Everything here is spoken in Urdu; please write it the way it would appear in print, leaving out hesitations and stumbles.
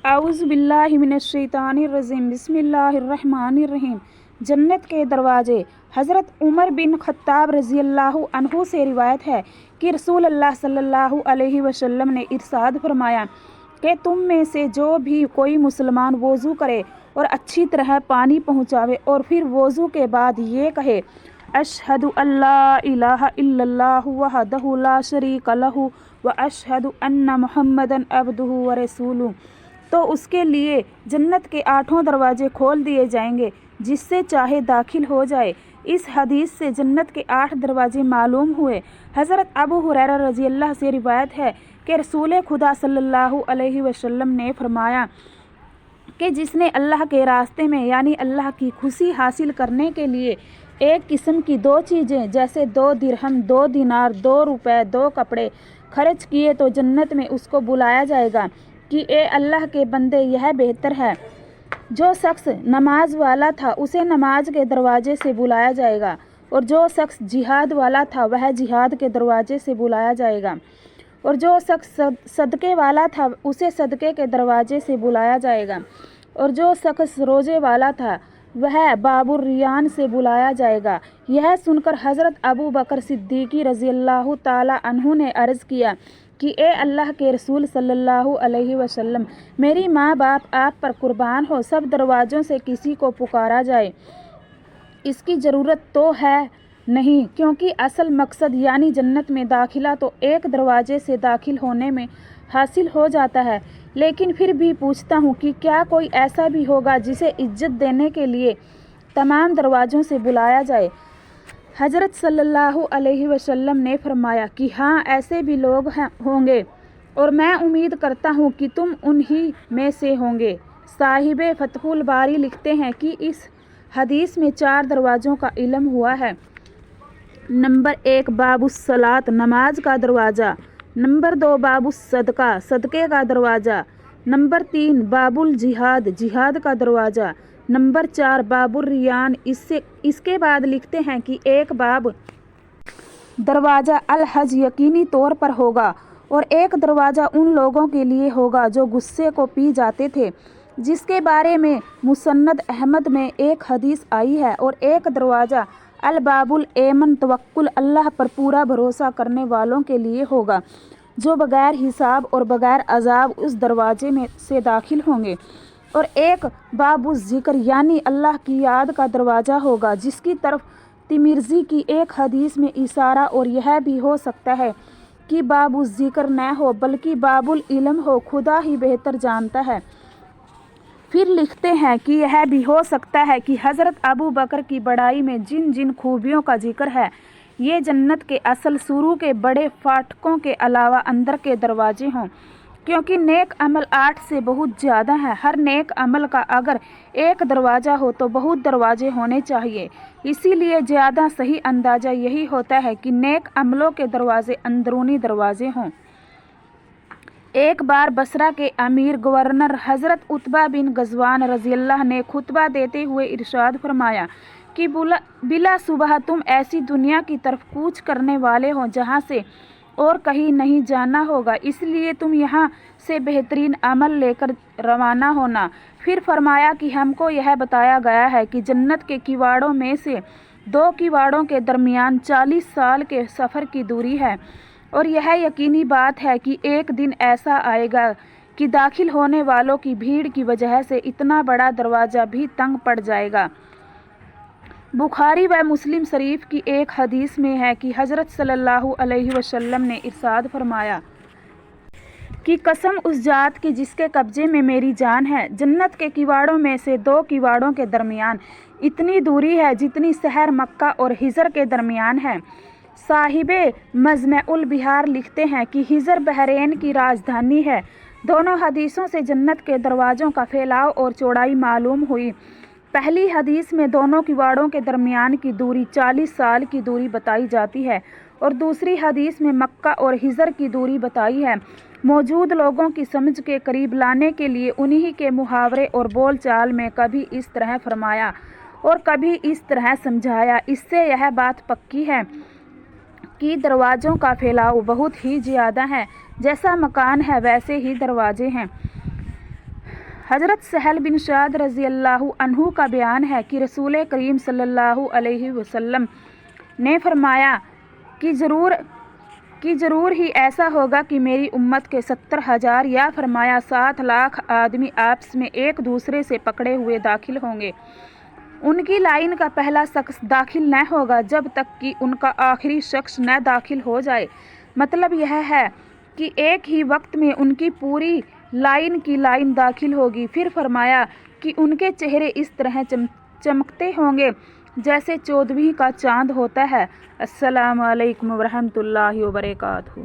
اعوذ باللہ من الشیطان الرجیم بسم اللہ الرحمن الرحیم۔ جنت کے دروازے۔ حضرت عمر بن خطاب رضی اللہ عنہ سے روایت ہے کہ رسول اللہ صلی اللہ علیہ وسلم نے ارشاد فرمایا کہ تم میں سے جو بھی کوئی مسلمان وضو کرے اور اچھی طرح پانی پہنچاوے اور پھر وضو کے بعد یہ کہے اشہد ان لا الہ الا اللہ وحدہ لا شریک لہ واشہد ان محمدًا عبدہ ورسولہ، تو اس کے لیے جنت کے 8 دروازے کھول دیے جائیں گے، جس سے چاہے داخل ہو جائے۔ اس حدیث سے جنت کے 8 دروازے معلوم ہوئے۔ حضرت ابو ہریرہ رضی اللہ سے روایت ہے کہ رسول خدا صلی اللہ علیہ وسلم نے فرمایا کہ جس نے اللہ کے راستے میں یعنی اللہ کی خوشی حاصل کرنے کے لیے ایک قسم کی 2 چیزیں جیسے 2 درہم، 2 دینار، 2 روپے، 2 کپڑے خرچ کیے تو جنت میں اس کو بلایا جائے گا کہ اے اللہ کے بندے، یہ بہتر ہے۔ جو شخص نماز والا تھا اسے نماز کے دروازے سے بلایا جائے گا، اور جو شخص جہاد والا تھا وہ جہاد کے دروازے سے بلایا جائے گا، اور جو شخص صدقے والا تھا اسے صدقے کے دروازے سے بلایا جائے گا، اور جو شخص روزے والا تھا وہ باب الریان سے بلایا جائے گا۔ یہ سن کر حضرت ابو بکر صدیق رضی اللہ تعالی عنہ نے عرض کیا کہ اے اللہ کے رسول صلی اللہ علیہ وسلم، میری ماں باپ آپ پر قربان ہو، سب دروازوں سے کسی کو پکارا جائے، اس کی ضرورت تو ہے نہیں، کیونکہ اصل مقصد یعنی جنت میں داخلہ تو ایک دروازے سے داخل ہونے میں حاصل ہو جاتا ہے، لیکن پھر بھی پوچھتا ہوں کہ کیا کوئی ایسا بھی ہوگا جسے عزت دینے کے لیے تمام دروازوں سے بلایا جائے؟ حضرت صلی اللہ علیہ وسلم نے فرمایا کہ ہاں، ایسے بھی لوگ ہوں گے، اور میں امید کرتا ہوں کہ تم انہی میں سے ہوں گے۔ صاحب فتح الباری لکھتے ہیں کہ اس حدیث میں 4 دروازوں کا علم ہوا ہے۔ نمبر 1 باب الصلاۃ، نماز کا دروازہ۔ نمبر 2 باب الصدقہ، صدقے کا دروازہ۔ نمبر 3 باب الجہاد، جہاد کا دروازہ۔ نمبر 4 باب الریان۔ اس کے بعد لکھتے ہیں کہ ایک باب دروازہ الحج یقینی طور پر ہوگا، اور ایک دروازہ ان لوگوں کے لیے ہوگا جو غصے کو پی جاتے تھے، جس کے بارے میں مسند احمد میں ایک حدیث آئی ہے، اور ایک دروازہ الباب الایمن، توکل اللہ پر پورا بھروسہ کرنے والوں کے لیے ہوگا، جو بغیر حساب اور بغیر عذاب اس دروازے میں سے داخل ہوں گے، اور ایک باب الذکر یعنی اللہ کی یاد کا دروازہ ہوگا، جس کی طرف ترمذی کی ایک حدیث میں اشارہ، اور یہ بھی ہو سکتا ہے کہ باب الذکر نہ ہو بلکہ باب العلم ہو، خدا ہی بہتر جانتا ہے۔ پھر لکھتے ہیں کہ یہ بھی ہو سکتا ہے کہ حضرت ابو بکر کی بڑائی میں جن جن خوبیوں کا ذکر ہے، یہ جنت کے اصل سرو کے بڑے فاٹکوں کے علاوہ اندر کے دروازے ہوں، کیونکہ نیک عمل 8 سے بہت زیادہ ہیں۔ ہر نیک عمل کا اگر ایک دروازہ ہو تو بہت دروازے ہونے چاہیے، اسی لیے زیادہ صحیح اندازہ یہی ہوتا ہے کہ نیک عملوں کے دروازے اندرونی دروازے ہوں۔ ایک بار بصرہ کے امیر گورنر حضرت عتبہ بن غزوان رضی اللہ نے خطبہ دیتے ہوئے ارشاد فرمایا کہ بلا شبہ تم ایسی دنیا کی طرف کوچ کرنے والے ہو جہاں سے اور کہیں نہیں جانا ہوگا، اس لیے تم یہاں سے بہترین عمل لے کر روانہ ہونا۔ پھر فرمایا کہ ہم کو یہ بتایا گیا ہے کہ جنت کے کواڑوں میں سے 2 کواڑوں کے درمیان 40 سال کے سفر کی دوری ہے، اور یہ یقینی بات ہے کہ ایک دن ایسا آئے گا کہ داخل ہونے والوں کی بھیڑ کی وجہ سے اتنا بڑا دروازہ بھی تنگ پڑ جائے گا۔ بخاری و مسلم شریف کی ایک حدیث میں ہے کہ حضرت صلی اللہ علیہ وسلم نے ارشاد فرمایا کہ قسم اس ذات کی جس کے قبضے میں میری جان ہے، جنت کے کواڑوں میں سے 2 کواڑوں کے درمیان اتنی دوری ہے جتنی شہر مکہ اور حجر کے درمیان ہے۔ صاحب مجمع البحار لکھتے ہیں کہ حجر بحرین کی راجدھانی ہے۔ دونوں حدیثوں سے جنت کے دروازوں کا پھیلاؤ اور چوڑائی معلوم ہوئی۔ پہلی حدیث میں دونوں کواڑوں کے درمیان کی دوری 40 سال کی دوری بتائی جاتی ہے، اور دوسری حدیث میں مکہ اور حجر کی دوری بتائی ہے۔ موجود لوگوں کی سمجھ کے قریب لانے کے لیے انہی کے محاورے اور بول چال میں کبھی اس طرح فرمایا اور کبھی اس طرح سمجھایا۔ اس سے یہ بات پکی ہے کہ دروازوں کا پھیلاؤ بہت ہی زیادہ ہے، جیسا مکان ہے ویسے ہی دروازے ہیں۔ حضرت سہل بن سعد رضی اللہ عنہ کا بیان ہے کہ رسول کریم صلی اللہ علیہ وسلم نے فرمایا کہ ضرور ہی ایسا ہوگا کہ میری امت کے 70,000 یا فرمایا 7 لاکھ آدمی آپس میں ایک دوسرے سے پکڑے ہوئے داخل ہوں گے۔ ان کی لائن کا پہلا شخص داخل نہ ہوگا جب تک کہ ان کا آخری شخص نہ داخل ہو جائے۔ مطلب یہ ہے کہ ایک ہی وقت میں ان کی پوری لائن کی لائن داخل ہوگی۔ پھر فرمایا کہ ان کے چہرے اس طرح چمکتے ہوں گے جیسے 14ویں کا چاند ہوتا ہے۔ السلام علیکم ورحمۃ اللہ وبرکاتہ۔